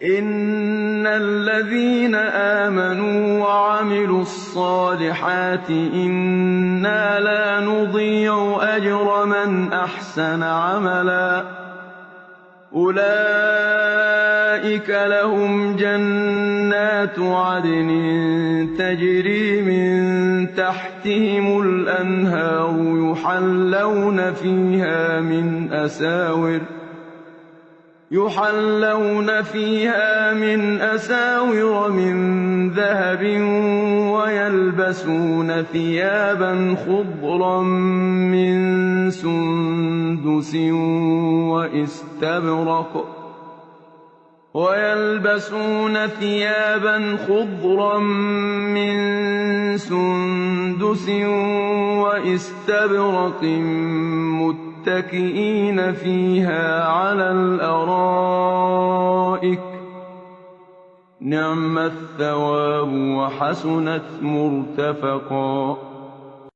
إِنَّ الَّذِينَ آمَنُوا وَعَمِلُوا الصَّالِحَاتِ إِنَّا لَا نُضِيعُ أَجْرَ مَنْ أَحْسَنَ عَمَلًا أُولَٰئِكَ لَهُمْ جَنَّاتُ عَدْنٍ تَجْرِي مِن تَحْتِهِمُ الْأَنْهَارُ يُحَلَّوْنَ فِيهَا مِنْ أَسَاوِرَ مِن ذَهَبٍ وَيَلْبَسُونَ ثِيَابًا خُضْرًا مِّن سُندُسٍ وَإِسْتَبْرَقٍ مُّتَّكِئِينَ فِيهَا عَلَى الْأَرَائِكِ ۚ نِعْمَ الثَّوَابُ وَحَسُنَتْ مُرْتَفَقًا